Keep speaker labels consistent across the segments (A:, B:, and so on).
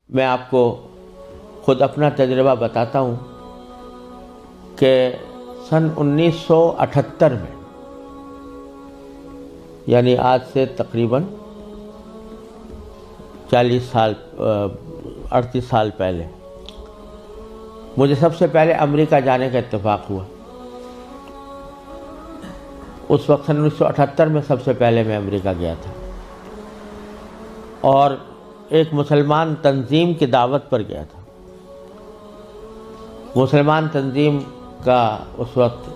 A: میں آپ کو خود اپنا تجربہ بتاتا ہوں کہ سن 1978 میں، یعنی آج سے تقریباً 38 سال پہلے مجھے سب سے پہلے امریکہ جانے کا اتفاق ہوا۔ اس وقت سن 1978 میں سب سے پہلے میں امریکہ گیا تھا، اور ایک مسلمان تنظیم کی دعوت پر گیا تھا۔ مسلمان تنظیم کا اس وقت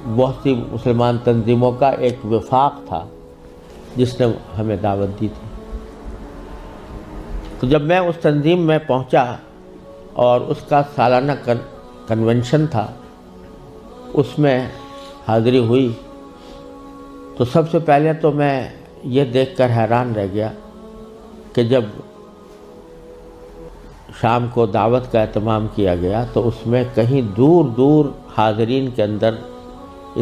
A: بہت سی مسلمان تنظیموں کا ایک وفاق تھا جس نے ہمیں دعوت دی تھی۔ تو جب میں اس تنظیم میں پہنچا اور اس کا سالانہ کنونشن تھا، اس میں حاضری ہوئی، تو سب سے پہلے تو میں یہ دیکھ کر حیران رہ گیا کہ جب شام کو دعوت کا اہتمام کیا گیا تو اس میں کہیں دور دور حاضرین کے اندر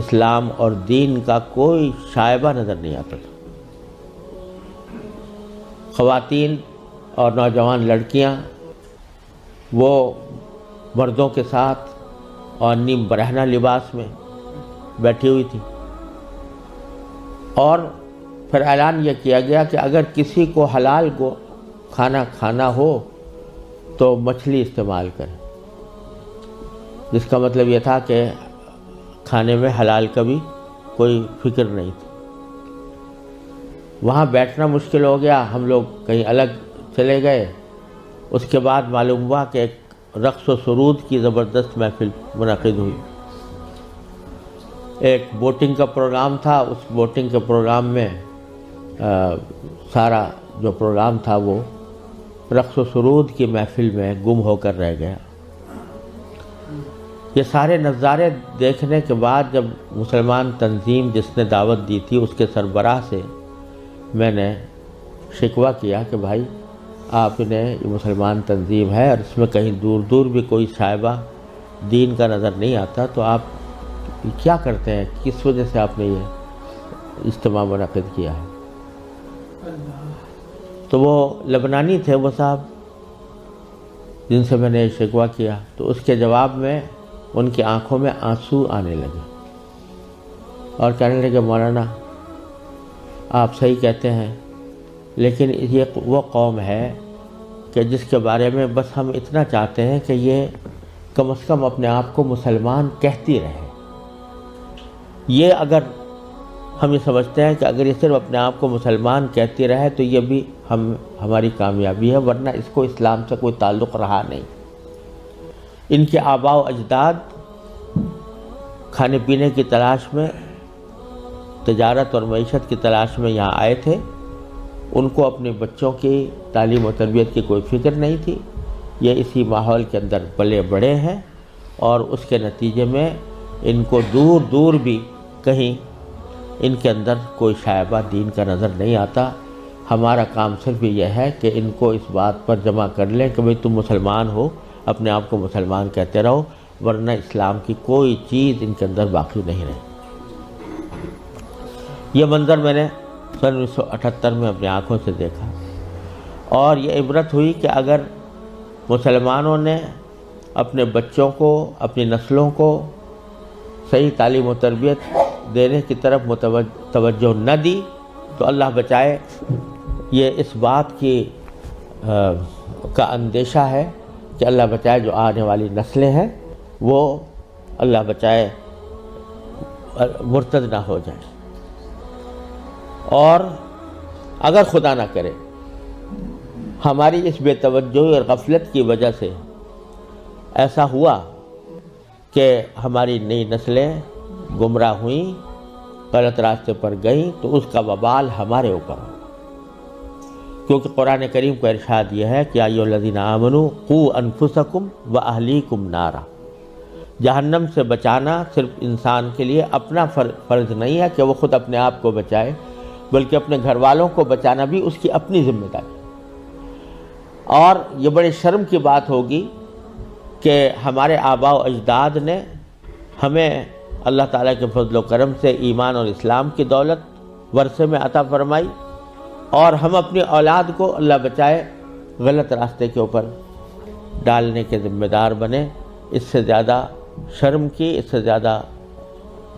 A: اسلام اور دین کا کوئی شائبہ نظر نہیں آتا تھا۔ خواتین اور نوجوان لڑکیاں وہ مردوں کے ساتھ اور نیم برہنہ لباس میں بیٹھی ہوئی تھی، اور پھر اعلان یہ کیا گیا کہ اگر کسی کو حلال کو کھانا کھانا ہو تو مچھلی استعمال کریں، جس کا مطلب یہ تھا کہ کھانے میں حلال کا بھی کوئی فکر نہیں تھی۔ وہاں بیٹھنا مشکل ہو گیا، ہم لوگ کہیں الگ چلے گئے۔ اس کے بعد معلوم ہوا کہ ایک رقص و سرود کی زبردست محفل منعقد ہوئی۔ ایک بوٹنگ کا پروگرام تھا، اس بوٹنگ کے پروگرام میں سارا جو پروگرام تھا وہ رقص و سرود کی محفل میں گم ہو کر رہ گیا۔ یہ سارے نظارے دیکھنے کے بعد جب مسلمان تنظیم جس نے دعوت دی تھی اس کے سربراہ سے میں نے شکوہ کیا کہ بھائی آپ نے یہ مسلمان تنظیم ہے اور اس میں کہیں دور دور بھی کوئی شائبہ دین کا نظر نہیں آتا، تو آپ کیا کرتے ہیں، کس وجہ سے آپ نے یہ اجتماع منعقد کیا ہے؟ تو وہ لبنانی تھے وہ صاحب جن سے میں نے شکوہ کیا، تو اس کے جواب میں ان کی آنکھوں میں آنسو آنے لگے اور کہنے لگے مولانا آپ صحیح کہتے ہیں، لیکن یہ وہ قوم ہے کہ جس کے بارے میں بس ہم اتنا چاہتے ہیں کہ یہ کم از کم اپنے آپ کو مسلمان کہتی رہے۔ یہ اگر ہم یہ سمجھتے ہیں کہ اگر یہ صرف اپنے آپ کو مسلمان کہتی رہے تو یہ بھی ہماری کامیابی ہے، ورنہ اس کو اسلام سے کوئی تعلق رہا نہیں۔ ان کے آباء و اجداد کھانے پینے کی تلاش میں، تجارت اور معیشت کی تلاش میں یہاں آئے تھے، ان کو اپنے بچوں کی تعلیم و تربیت کی کوئی فکر نہیں تھی۔ یہ اسی ماحول کے اندر پلے بڑے ہیں، اور اس کے نتیجے میں ان کو دور دور بھی کہیں ان کے اندر کوئی شائبہ دین کا نظر نہیں آتا۔ ہمارا کام صرف یہ ہے کہ ان کو اس بات پر جمع کر لیں کہ بھئی تم مسلمان ہو، اپنے آپ کو مسلمان کہتے رہو، ورنہ اسلام کی کوئی چیز ان کے اندر باقی نہیں رہے۔ یہ منظر میں نے سن 1978 میں اپنی آنکھوں سے دیکھا، اور یہ عبرت ہوئی کہ اگر مسلمانوں نے اپنے بچوں کو، اپنی نسلوں کو صحیح تعلیم و تربیت دینے کی طرف توجہ نہ دی تو اللہ بچائے یہ اس بات کی کا اندیشہ ہے کہ اللہ بچائے جو آنے والی نسلیں ہیں وہ اللہ بچائے مرتد نہ ہو جائیں۔ اور اگر خدا نہ کرے ہماری اس بے توجہی اور غفلت کی وجہ سے ایسا ہوا کہ ہماری نئی نسلیں گمراہ ہوئیں، غلط راستے پر گئیں، تو اس کا وبال ہمارے اوپر ہو، کیونکہ قرآن کریم کا ارشاد یہ ہے کہ ایھا الذین آمنوا قوا انفسکم واہلیکم نارا۔ جہنم سے بچانا صرف انسان کے لیے اپنا فرض نہیں ہے کہ وہ خود اپنے آپ کو بچائے، بلکہ اپنے گھر والوں کو بچانا بھی اس کی اپنی ذمہ داری۔ اور یہ بڑے شرم کی بات ہوگی کہ ہمارے آباء و اجداد نے ہمیں اللہ تعالیٰ کے فضل و کرم سے ایمان اور اسلام کی دولت ورثے میں عطا فرمائی، اور ہم اپنی اولاد کو اللہ بچائے غلط راستے کے اوپر ڈالنے کے ذمہ دار بنے۔ اس سے زیادہ شرم کی، اس سے زیادہ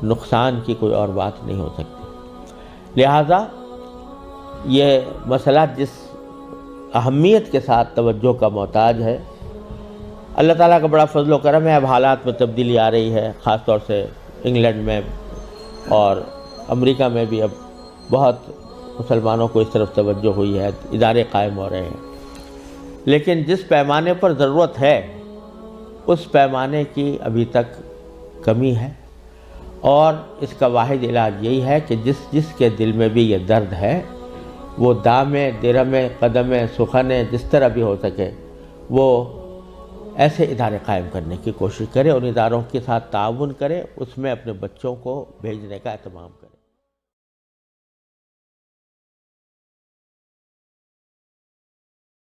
A: نقصان کی کوئی اور بات نہیں ہو سکتی۔ لہٰذا یہ مسئلہ جس اہمیت کے ساتھ توجہ کا محتاج ہے، اللہ تعالیٰ کا بڑا فضل و کرم ہے، اب حالات میں تبدیلی آ رہی ہے، خاص طور سے انگلینڈ میں اور امریکہ میں بھی اب بہت مسلمانوں کو اس طرف توجہ ہوئی ہے، ادارے قائم ہو رہے ہیں۔ لیکن جس پیمانے پر ضرورت ہے اس پیمانے کی ابھی تک کمی ہے، اور اس کا واحد علاج یہی ہے کہ جس کے دل میں بھی یہ درد ہے وہ دامے درمے قدمے سخنے جس طرح بھی ہو سکے وہ ایسے ادارے قائم کرنے کی کوشش کرے، ان اداروں کے ساتھ تعاون کرے، اس میں اپنے بچوں کو بھیجنے کا اہتمام کرے۔